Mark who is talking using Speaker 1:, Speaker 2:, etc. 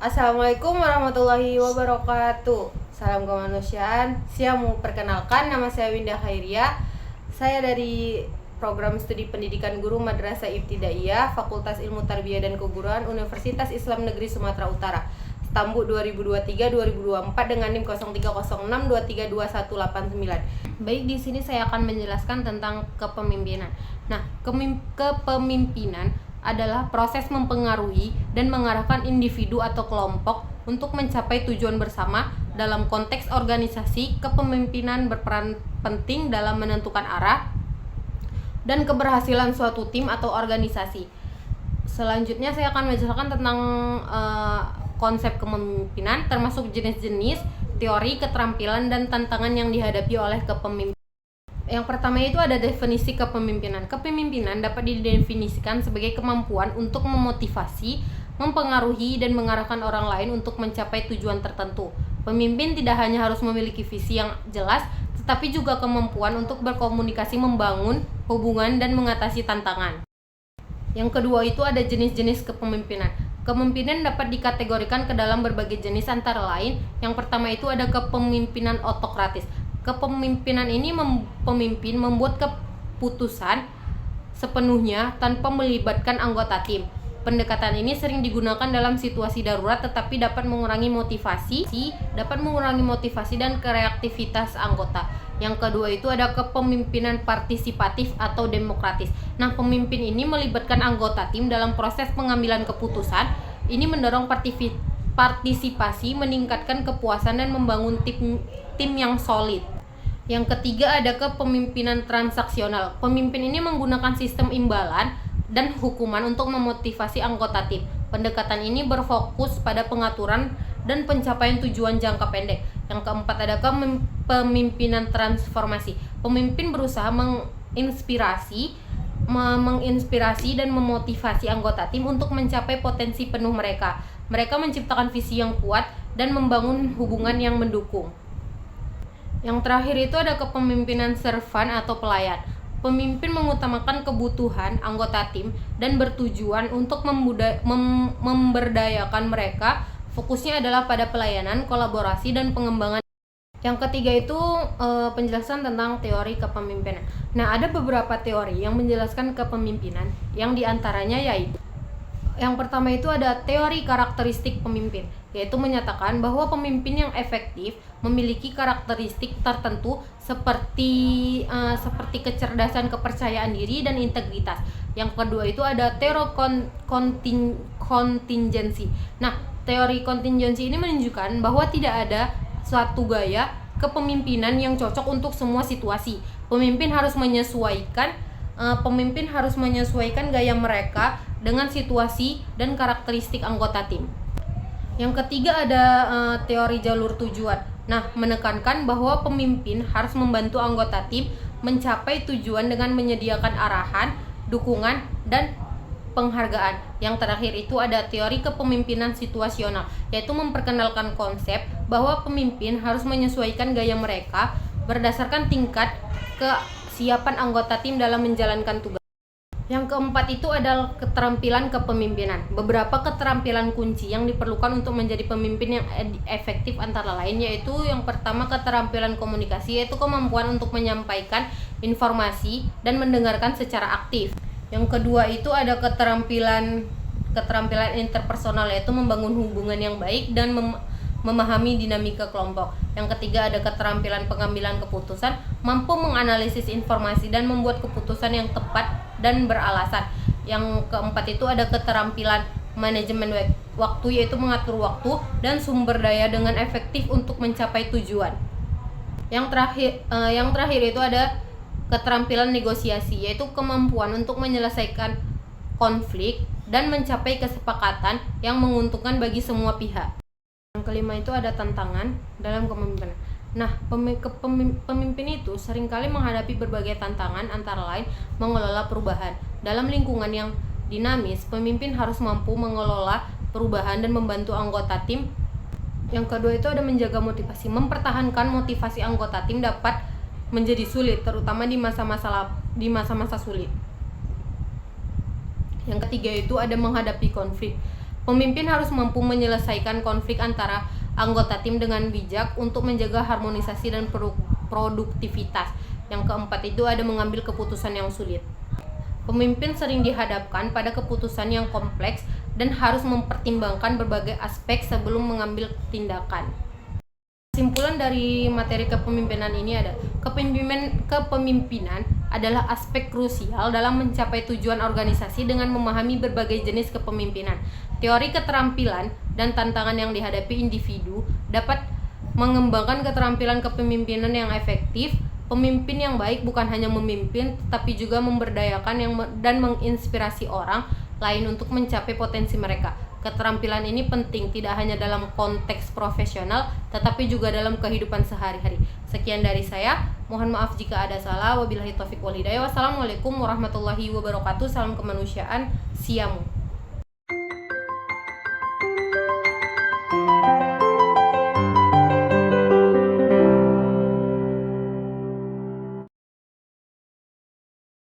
Speaker 1: Assalamualaikum warahmatullahi wabarakatuh. Salam kemanusiaan. Saya mau perkenalkan, nama saya Winda Khairia. Saya dari program studi pendidikan guru Madrasah Ibtidaiyah Fakultas Ilmu Tarbiyah dan Keguruan Universitas Islam Negeri Sumatera Utara, Stambuk 2023-2024 dengan NIM 0306232189. Baik, di sini saya akan menjelaskan tentang kepemimpinan. Nah, kepemimpinan adalah proses mempengaruhi dan mengarahkan individu atau kelompok untuk mencapai tujuan bersama. Dalam konteks organisasi, kepemimpinan berperan penting dalam menentukan arah dan keberhasilan suatu tim atau organisasi. Selanjutnya saya akan menjelaskan tentang konsep kepemimpinan, termasuk jenis-jenis, teori, keterampilan, dan tantangan yang dihadapi oleh kepemimpinan. Yang pertama itu ada definisi kepemimpinan. Kepemimpinan dapat didefinisikan sebagai kemampuan untuk memotivasi, mempengaruhi, dan mengarahkan orang lain untuk mencapai tujuan tertentu. Pemimpin tidak hanya harus memiliki visi yang jelas, tetapi juga kemampuan untuk berkomunikasi, membangun hubungan, dan mengatasi tantangan. Yang kedua itu ada jenis-jenis kepemimpinan. Kepemimpinan dapat dikategorikan ke dalam berbagai jenis, antara lain yang pertama itu ada kepemimpinan otokratis. Kepemimpinan ini pemimpin membuat keputusan sepenuhnya tanpa melibatkan anggota tim. Pendekatan ini sering digunakan dalam situasi darurat, tetapi dapat mengurangi motivasi dan kreativitas anggota. Yang kedua itu ada kepemimpinan partisipatif atau demokratis. Nah, pemimpin ini melibatkan anggota tim dalam proses pengambilan keputusan. Ini mendorong partisipasi, meningkatkan kepuasan, dan membangun tim yang solid. Yang ketiga ada kepemimpinan transaksional. Pemimpin ini menggunakan sistem imbalan dan hukuman untuk memotivasi anggota tim. Pendekatan ini berfokus pada pengaturan dan pencapaian tujuan jangka pendek. Yang keempat ada kepemimpinan transformasi. Pemimpin berusaha menginspirasi dan memotivasi anggota tim untuk mencapai potensi penuh mereka. Mereka menciptakan visi yang kuat dan membangun hubungan yang mendukung. Yang terakhir itu ada kepemimpinan servan atau pelayan. Pemimpin mengutamakan kebutuhan anggota tim dan bertujuan untuk memberdayakan mereka. Fokusnya adalah pada pelayanan, kolaborasi, dan pengembangan. Yang ketiga itu penjelasan tentang teori kepemimpinan. Nah, ada beberapa teori yang menjelaskan kepemimpinan, yang diantaranya yaitu yang pertama itu ada teori karakteristik pemimpin, yaitu menyatakan bahwa pemimpin yang efektif memiliki karakteristik tertentu seperti kecerdasan, kepercayaan diri, dan integritas. Yang kedua itu ada teori kontingensi. Nah, teori kontingensi ini menunjukkan bahwa tidak ada suatu gaya kepemimpinan yang cocok untuk semua situasi. Pemimpin harus menyesuaikan gaya mereka dengan situasi dan karakteristik anggota tim. Yang ketiga ada teori jalur tujuan. Nah, menekankan bahwa pemimpin harus membantu anggota tim mencapai tujuan dengan menyediakan arahan, dukungan, dan penghargaan. Yang terakhir itu ada teori kepemimpinan situasional, yaitu memperkenalkan konsep bahwa pemimpin harus menyesuaikan gaya mereka berdasarkan tingkat kesiapan anggota tim dalam menjalankan tugas. Yang keempat itu adalah keterampilan kepemimpinan. Beberapa keterampilan kunci yang diperlukan untuk menjadi pemimpin yang efektif antara lain yaitu yang pertama keterampilan komunikasi, yaitu kemampuan untuk menyampaikan informasi dan mendengarkan secara aktif. Yang kedua itu ada keterampilan interpersonal, yaitu membangun hubungan yang baik dan memahami dinamika kelompok. Yang ketiga ada keterampilan pengambilan keputusan, mampu menganalisis informasi dan membuat keputusan yang tepat dan beralasan. Yang keempat itu ada keterampilan manajemen waktu, yaitu mengatur waktu dan sumber daya dengan efektif untuk mencapai tujuan. Yang terakhir itu ada keterampilan negosiasi, yaitu kemampuan untuk menyelesaikan konflik dan mencapai kesepakatan yang menguntungkan bagi semua pihak. Yang kelima itu ada tantangan dalam kepemimpinan. Nah, pemimpin itu seringkali menghadapi berbagai tantangan, antara lain mengelola perubahan. Dalam lingkungan yang dinamis, pemimpin harus mampu mengelola perubahan dan membantu anggota tim. Yang kedua itu ada menjaga motivasi. Mempertahankan motivasi anggota tim dapat menjadi sulit, terutama di masa-masa sulit. Yang ketiga itu ada menghadapi konflik. Pemimpin harus mampu menyelesaikan konflik antara anggota tim dengan bijak untuk menjaga harmonisasi dan produktivitas. Yang keempat itu ada mengambil keputusan yang sulit. Pemimpin sering dihadapkan pada keputusan yang kompleks dan harus mempertimbangkan berbagai aspek sebelum mengambil tindakan. Kesimpulan dari materi kepemimpinan ini ada kepemimpinan adalah aspek krusial dalam mencapai tujuan organisasi dengan memahami berbagai jenis kepemimpinan. Teori keterampilan dan tantangan yang dihadapi individu dapat mengembangkan keterampilan kepemimpinan yang efektif. Pemimpin yang baik bukan hanya memimpin, tetapi juga memberdayakan dan menginspirasi orang lain untuk mencapai potensi mereka. Keterampilan ini penting tidak hanya dalam konteks profesional, tetapi juga dalam kehidupan sehari-hari. Sekian dari saya. Mohon maaf jika ada salah. Wabillahi taufiq wal hidayah. Wassalamualaikum warahmatullahi wabarakatuh. Salam kemanusiaan. Siamu.